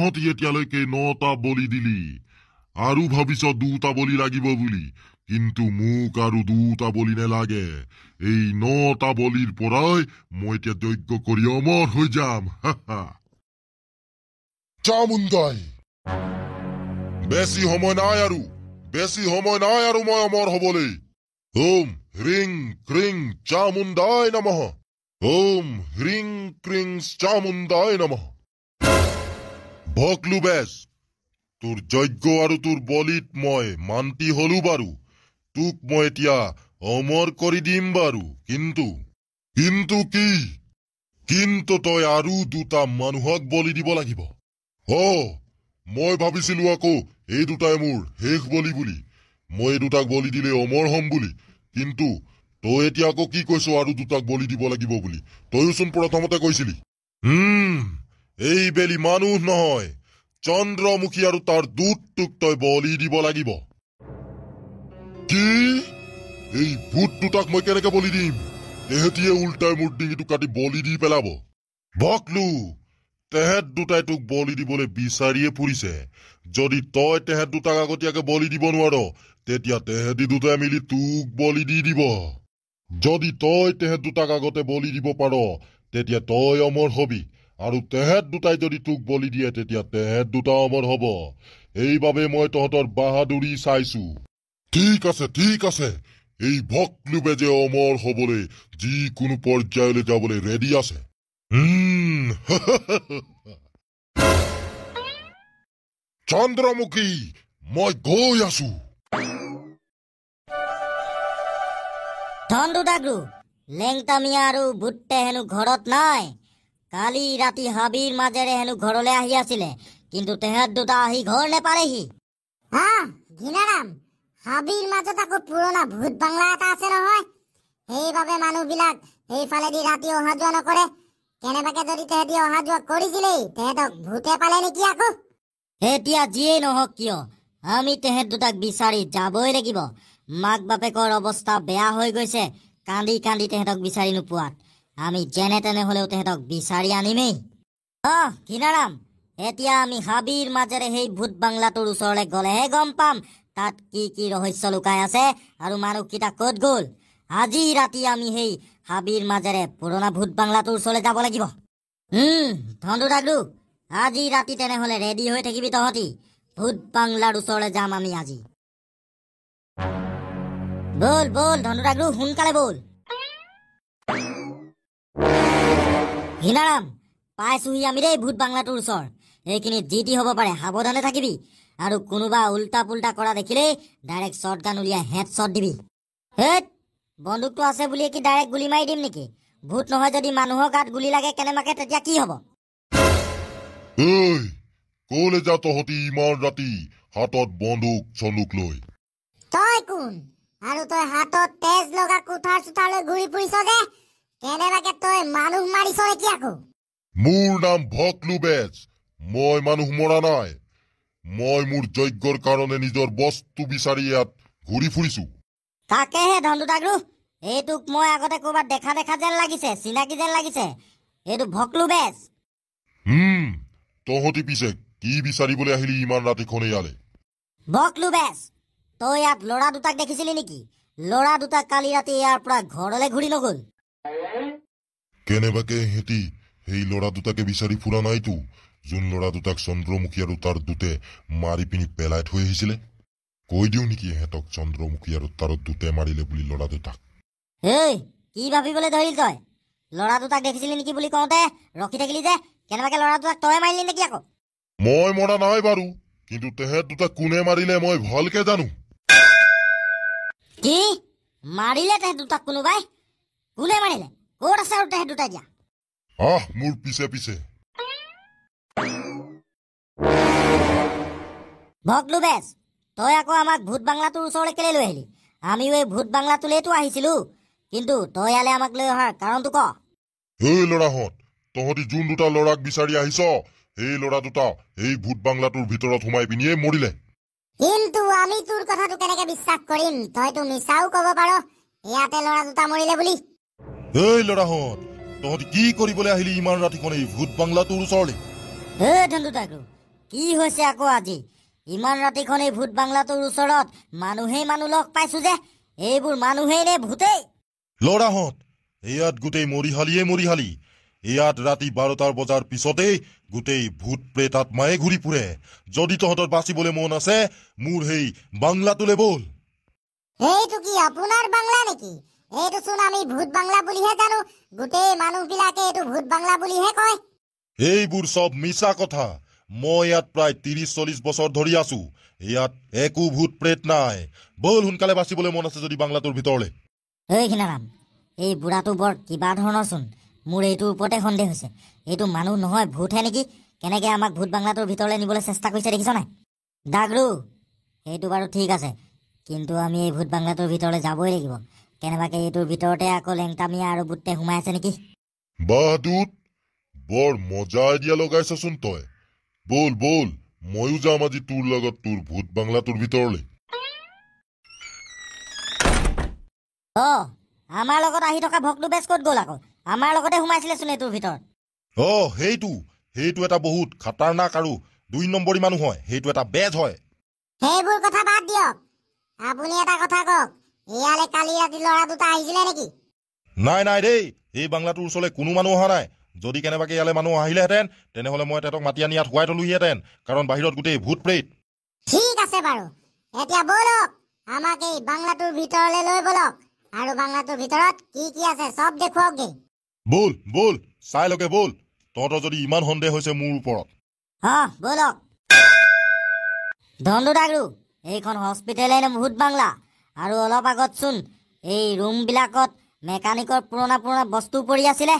তহঁতি এতিয়ালৈকে 9টা বলি দিলি আৰু ভাবিছ 2টা বলি লাগিব বুলি, কিন্তু মোক আৰু 2টা বলি নেলাগে। এই 9টা বলিৰ পৰাই মই এতিয়া যজ্ঞ কৰি অমৰ হৈ যাম। চামুণ্ডাই, বেছি সময় নাই আৰু মই অমৰ হবলৈ। ওম হ্ৰিং ক্ৰিং চামুণ্ডাই নমঃ। ওম হ্ৰিং ক্ৰিং চামুণ্ডাই নমঃ। ভকলু বেশ, তোৰ যজ্ঞ আৰু তোৰ বলিত মই মান্তি হলো বাৰু। তোক মই এতিয়া অমৰ কৰি দিম বাৰু, কিন্তু কি? কিন্তু তই আৰু 2টা মানুহক বলি দিব লাগিব। মই ভাবিছিলো আকৌ এই 2টাই মোৰ শেষ বলি বুলি। মই এই 2টাক বলি দিলে অমৰ হম বুলি, কিন্তু তই এতিয়া আকৌ কি কৈছ আৰু 2টাক বলি দিব লাগিব বুলি? তইওচোন প্ৰথমতে কৈছিলি। এই বেলি মানুহ নহয়, চন্দ্ৰমুখী আৰু তাৰ দূতটোক তই বলি দিব লাগিব। কি? এই ভূত 2টাক মই কেনেকে বলি দিম? তেহেতিয়ে উল্টাই মোৰ ডিঙিটো কাটি বলি দি পেলাব। ভকলু, তেহেত 2টাই তোক বলি দিবলৈ বিচাৰিয়ে ফুৰিছে। যদি তই তেহেত 2টাক আগতীয়াকে বলি দিব নোৱাৰ, তেতিয়া তেহেতি 2টাই মিলি তোক বলি দি দিব। যদি তই তেহেত 2টাক আগতে বলি দিব পাৰ, তেতিয়া তই অমৰ হবি, আৰু তেহেত 2টাই যদি তোক বলি দিয়ে, তেতিয়া তেহেত 2টা অমৰ হব। এইবাবে মই তহঁতৰ বাহাদুৰি চাইছো। ঠিক আছে। এই ভকলুবে যে অমৰ হবলৈ যিকোনো পৰ্যায়লৈ যাবলৈ ৰেডি আছে। চন্দ্ৰমুখী, মই গৈ আছো। ধন্দুদাগ্ৰু, লেংটামিয়া আৰু বুট্টে হেনো ঘৰত নাই। কালি ৰাতি হাবিৰ মাজেৰে হেনো ঘৰলৈ আহি আছিলে, কিন্তু তেহেত 2টা আহি ঘৰ নেপালেহি। ঘিনাৰাম, হাবিৰ মাজত আকৌ পুৰণা ভূত বাংলা এটা আছে নহয়। সেইবাবে মানুহবিলাক সেইফালেদি ৰাতি অহা যোৱা নকৰে। কেনেবাকে যদি তেহেতি অহা যোৱা কৰিছিলেই, তেহেতক ভূতে পালে নেকি আকৌ? এতিয়া যিয়েই নহওক কিয়, আমি তেহেত 2টাক বিচাৰি যাবই লাগিব। মাক বাপেকৰ অৱস্থা বেয়া হৈ গৈছে, কান্দি কান্দি তেহেতক বিচাৰি নোপোৱাত। আমি যেনে তেনে হলেও তেহেতক বিচাৰি আনিমেই। ঘিনাৰাম, এতিয়া আমি হাবিৰ মাজেৰে সেই ভূত বাংলাটোৰ ওচৰলৈ গলেহে গম পাম তাত কি ৰহস্য লুকাই আছে আৰু মানুহকেইটা ক'ত গ'ল। আজি ৰাতি আমি সেই হাবিৰ মাজেৰে পুৰণা ভূত বাংলাটোৰ ওচৰলৈ যাব লাগিব। ধন্দুদাগ্ৰু, আজি ৰাতি তেনেহলে ৰেডি হৈ থাকিবি তহঁতি। ভূত বাংলাৰ ওচৰলৈ যাম আমি আজি। বল ধন্দুদাগ্ৰু, সোনকালে বল। ঘিনাৰাম, পাইছোহি আমি দেই ভূত বাংলাটোৰ ওচৰ। এইখিনিত যি টি হ'ব পাৰে, সাৱধানে থাকিবি। আৰু কোনোবা উল্টা পুল্টা কৰা দেখিলেই ডাইৰেক্ট শ্বটগান উলিয়াই হেড শ্বট দিবি। বন্দুকটো আছে বুলিয়ে কি ডাইৰেক্ট গুলি মাৰি দিম নেকি? ভূত নহয় যদি মানুহৰ গাত গুলি লাগে কেনেবাকে, তেতিয়া কি হব? কলে যা তহঁতি ইমান ৰাতি হাতত বন্দুক চন্দুক লৈ? তই কোন? আৰু তই হাতত তেজ লগা কুঠাৰ চুঠাৰ লৈ ঘূৰি ফুৰিছ যে? কেনেবাকে তই মানুহ মাৰিছ নেকি আকৌ? মোৰ নাম ভকলু বেজ। মই মানুহ মৰা নাই। মই মোৰ যজ্ঞৰ কাৰণে নিজৰ বস্তু বিচাৰি ইয়াত ঘূৰি ফুৰিছো। তাকেহে ধন্দুদাগ্ৰু, এইটোক মই আগতে ক'ৰবাত দেখা যেন লাগিছে, চিনাকি যেন লাগিছে। এইটো ভকলু বেজ। তহঁতি পিছে কি বিচাৰিবলৈ আহিলি ইমান ৰাতিখন ইয়ালে? ভকলু বেজ, তই ইয়াত ল'ৰা 2টাক দেখিছিলি নেকি? ল'ৰা 2টা কালি ৰাতি ইয়াৰ পৰা ঘৰলৈ ঘূৰি নগল। কেনেবাকে সিহঁতি সেই ল'ৰা 2টাকে বিচাৰি ফুৰা নাইতো, যোন ল'ৰা 2টাক চন্দ্ৰমুখী আৰু তাৰ দূতে মাৰি পিনি পেলাই থৈ আহিছিলে? কৈ দিও নেকি সিহঁতক চন্দ্ৰমুখী আৰু তাৰ দূতে মাৰিলে বুলি ল'ৰা 2টাক? কি ভাবিবলৈ ধৰিল তই? ল'ৰা 2টাক দেখিছিলি নেকি বুলি কওঁতে ৰখি থাকিলি যে, কেনেবাকে ল'ৰা 2টাক তই মাৰিলি নেকি আকৌ? মই মৰা নাই বাৰু, কিন্তু তেহেত 2টাক কোনে মাৰিলে মই ভালকে জানো। কি মাৰিলে তেহেত 2টাক কোনোবাই? কোনে মাৰিলে? ক'ত আছে আৰু তেহেত 2টা এতিয়া? মোৰ পিছে পিছে। ভকলু বেজ, তই আকৌ আমাক ভূত বাংলাটোৰ ওচৰলৈ কেলে লৈ আহিলি? আমিও এই ভূত বাংলাটোলৈতো আহিছিলো, কিন্তু তই ইয়ালে আমাক লৈ অহাৰ কাৰণটো ক। ল'ৰাহঁত, তহঁতি যোন 2টা ল'ৰাক বিচাৰি আহিছ, সেই ল'ৰা 2টা এই ভূত বাংলাটোৰ ভিতৰত সোমাই পিনিয়ে মৰিলে। কিন্তু আমি তোৰ কথাটো কেনেকে বিশ্বাস কৰিম? তইতো মিছাও কব পাৰ ইয়াতে ল'ৰা 2টা মৰিলে বুলি। ল'ৰাহঁত, তহঁতি কি কৰিবলৈ আহিলি ইমান ৰাতিখন এই ভূত বাংলাটোৰ ওচৰলৈ? ধন্দুদাগ্ৰু, কি হৈছে আকৌ আজি? ইমান ৰাতিখন এই ভূত বাংলাটোৰ ওচৰত মানুহেই মানুহ লগ পাইছো যে, এইবোৰ মানুহেই নে ভূতেই? ল'ৰাহঁত, ইয়াত গোটেই মৰিহালি। ইয়াত ৰাতি 12 বজাৰ পিছতেই গোটেই ভূত প্ৰেত আত্মাই ঘূৰি ফুৰে। যদি তহঁতৰ বাচিবলৈ মন আছে, মোৰ সেই বাংলাটোলৈ বল। এইটো কি আপোনাৰ বাংলা নেকি? এইটো চোন আমি ভূত বাংলা বুলিহে জানো। গোটেই মানুহবিলাকে এইটো ভূত বাংলা বুলিহে কয়। এইবোৰ চব মিছা কথা। মই ইয়াত প্ৰায় 30-40 বছৰ ধৰি আছো। ইয়াত একো ভূত প্ৰেত নাই। বল, সোনকালে বাচিবলৈ মন আছে যদি বাংলাটোৰ ভিতৰলৈ। এই ঘিনাৰাম, এই বুঢ়াটো বৰ কিবা ধৰণৰ চোন। মোৰ এইটোৰ ওপৰতে সন্দেহ হৈছে। এইটো মানুহ নহয়, ভূতহে নেকি? কেনেকে আমাক ভূত বাংলাটোৰ ভিতৰলৈ নিবলৈ চেষ্টা কৰিছে দেখিছ নাই? ডাগৰু, সেইটো বাৰু ঠিক আছে, কিন্তু আমি এই ভূত বাংলাটোৰ ভিতৰলৈ যাবই লাগিব। কেনেবাকে এইটোৰ ভিতৰতে আকৌ লেংটামিয়া আৰু বুটে সোমাই আছে নেকি? বাহ দুত, বৰ মজা আইডিয়া লগাইছচোন তই। বল, ময়ো যাম আজি তোৰ লগত তোৰ ভূত বাংলাটোৰ ভিতৰলৈ। আমাৰ লগত আহি থকা ভক্তু বেচ ক'ত গ'ল আকৌ? আমাৰ লগতে সোমাইছিলেচোন এইটোৰ ভিতৰত। সেইটো এটা বহুত খাতাৰনাক আৰু 2 নম্বৰী মানুহ হয়। সেইটো এটা বেজ হয়। সেইবোৰ কথা বাদ দিয়ক। আপুনি এটা কথা কওক, ইয়ালে কালি ৰাতি ল'ৰা দুটা আহিছিলে নেকি? নাই দেই, এই বাংলাটোৰ ওচৰলৈ কোনো মানুহ অহা নাই। যদি কেনেবাকে ইয়ালৈ মানুহ আহিলেহেঁতেন, তেনেহ'লে মই তেহেঁতক মাতি আনি ইয়াত শুৱাই থলোহিহেঁতেন, কাৰণ বাহিৰত গোটেই ভূত প্ৰেত। ঠিক আছে বাৰু, এতিয়া বলক, আমাক এই বাংলাটোৰ ভিতৰলৈ লৈ বলক, আৰু বাংলাটোৰ ভিতৰত কি কি আছে চব দেখুৱাওকগে। বল, চাই লগে বল। তহঁতৰ যদি ইমান সন্দেহ হৈছে মোৰ ওপৰত। বলক। ধনদু ডাগৰু, এইখন হস্পিটেলেই নে ভূত বাংলা? আৰু অলপ আগত চোন এই ৰুমবিলাকত মেকানিকৰ পুৰণা বস্তু পৰি আছিলে,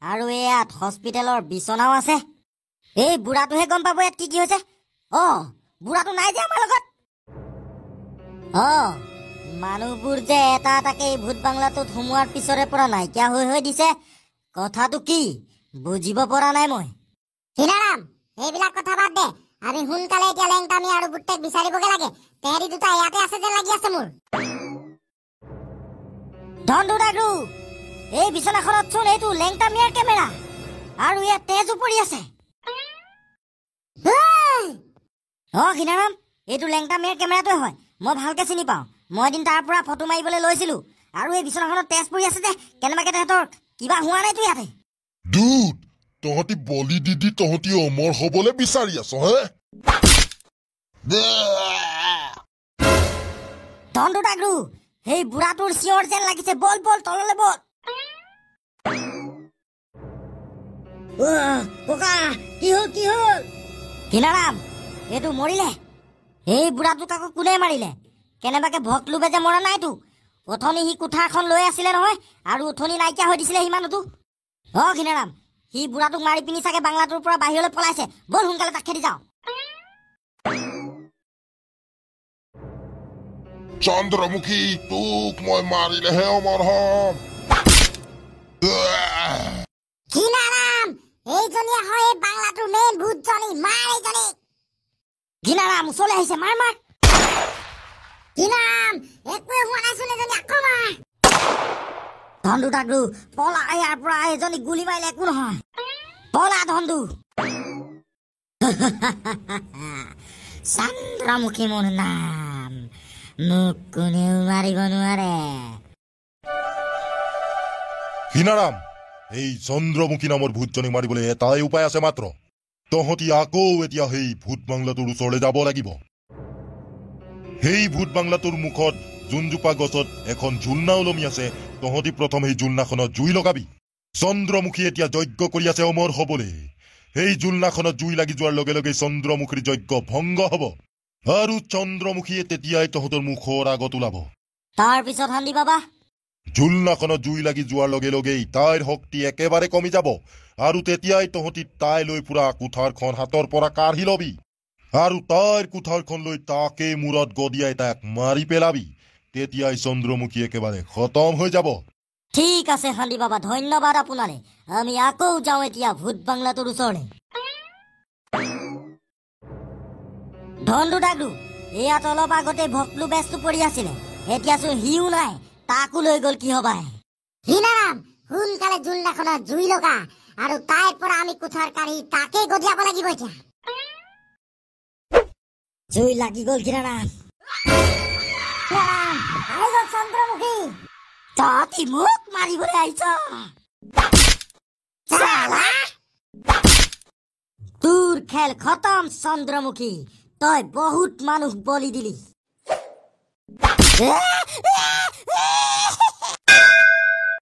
আৰু ইয়াত হস্পিটেলৰ বিচনাও আছে। এই বুঢ়াটোহে গম পাব ইয়াত কি কি হৈছে। বুঢ়াটো নাই যে আমাৰ লগত। মানুহবোৰ যে এটা এটাকে এই ভূত বাংলাটোত সোমোৱাৰ পিছৰে পৰা নাইকিয়া হৈ দিছে। কথাটো কি বুজিব পৰা নাই মই। হিনাৰাম, এইবিলাক কথা বাদ দে। আমি সোনকালে এতিয়া লেংটামি আৰু বুট্টেক বিচাৰিবগে লাগে। তেহেঁতি দুটা ইয়াতে আছে যেন লাগি আছে মোৰ। ধনদু ডাগৰু, এই বিচনাখনত চোন এইটো লেংটামিয়াৰ কেমেৰা, আৰু ইয়াত তেজো পৰি আছে। ঘিনাৰাম, এইটো লেংটামিয়াৰ কেমেৰাটোৱে হয়। মই ভালকে চিনি পাওঁ। মই এদিন তাৰ পৰা ফটো মাৰিবলৈ লৈছিলো, আৰু এই বিচনাখনত তেজ পৰি আছে যে, কেনেবাকে তেহেঁতৰ কিবা হোৱা নাইতো ইয়াতে। দুত, তহঁতি বলি দি তহঁতি অমৰ হবলৈ বিচাৰি আছ হে? ধনদু ডাগৰু, সেই বুঢ়াটোৰ চিঞৰ যেন লাগিছে। বল তললৈ বল। ককা, কি হ'ল? ঘিনাৰাম, এইটো মৰিলে। এই বুঢ়াটোক আকৌ কোনে মাৰিলে? কেনেবাকে ভকলুবে যে মৰা নাইতো। অথনি সি কুঠাৰখন লৈ আছিলে নহয়, আৰু অথনি নাইকিয়া হৈ দিছিলে সি মানুহটো। ঘিনাৰাম, সি বুঢ়াটোক মাৰি পিনি চাগে বাংলাটোৰ পৰা বাহিৰলৈ পলাইছে। বল সোনকালে তাক খেদি যাওঁ। চন্দ্ৰমুখী, তোক মই মাৰিলেহে অমৰ হম। হিনাৰাম, এইজনীয়ে হয় এই বাংলাটোৰ মেইন ভূতজনী। মাৰ এইজনী। ঘিনাৰাম, ওচৰলৈ আহিছে, মাৰ। হিনাৰাম, একোৱে হোৱা নাইচোন, এজনী আকৌ মাৰ। ধনদু ডাগৰু, পলা ইয়াৰ পৰা। এজনী গুলি মাৰিলে একো নহয়। পলা ধনদু। চন্দ্ৰমুখী মোৰ নাম, মোক কোনেও মাৰিব নোৱাৰে। হিনাৰাম, এই চন্দ্ৰমুখী নামৰ ভূতজনীক মাৰিবলৈ এটাই উপায় আছে মাত্ৰ। তহঁতি আকৌ এতিয়া সেই ভূত বাংলাটোৰ ওচৰলৈ যাব লাগিব। সেই ভূত বাংলাটোৰ মুখত যোনজোপা গছত এখন ঝুলনা ওলমি আছে, তহঁতি প্ৰথম সেই ঝুলনাখনত জুই লগাবি। চন্দ্ৰমুখী এতিয়া যজ্ঞ কৰি আছে অমৰ হবলৈ। সেই ঝুলনাখনত জুই লাগি যোৱাৰ লগে লগে চন্দ্ৰমুখীৰ যজ্ঞ ভংগ হব, আৰু চন্দ্ৰমুখীয়ে তেতিয়াই তহঁতৰ মুখৰ আগত ওলাব। তাৰ পিছত হান্দি বাবা? ঝুলনাখনত জুই লাগি যোৱাৰ লগে লগেই তাইৰ শক্তি একেবাৰে কমি যাব, আৰু তেতিয়াই তহঁতি তাইলৈ পুৰা কুঠাৰখন হাতৰ পৰা কাঢ়ি লবি, আৰু তাইৰ কুঠাৰখন লৈ তাকে মূৰত গদিয়াই তাক মাৰি পেলাবি। তেতিয়াই চন্দ্ৰমুখী একেবাৰে খতম হৈ যাব। ঠিক আছে হান্দি বাবা, ধন্যবাদ আপোনালে। আমি আকৌ যাওঁ এতিয়া ভূত বাংলাটোৰ ওচৰলৈ। ধনদু ডাগৰু, ইয়াত অলপ আগতে ভকলু বেজটো পৰি আছিলে। এতিয়াচোন সিও নাই, তাকো লৈ গ'ল কি হবাই। হিনাৰাম, সোনকালে ঝুলনাখনত জুই লগা, আৰু তাইৰ পৰা আমি কুঠাৰ কাঢ়ি তাকে গদিয়াব লাগিব এতিয়া। জুই লাগি গ'ল ঘীৰাৰাম। ঘীণাৰাম, আহি গ'ল চন্দ্ৰমুখী। তহঁতি মোক মাৰিবলৈ আহিছ। চালা, তোৰ খেল খতম চন্দ্ৰমুখী, তই বহুত মানুহ বলি দিলি।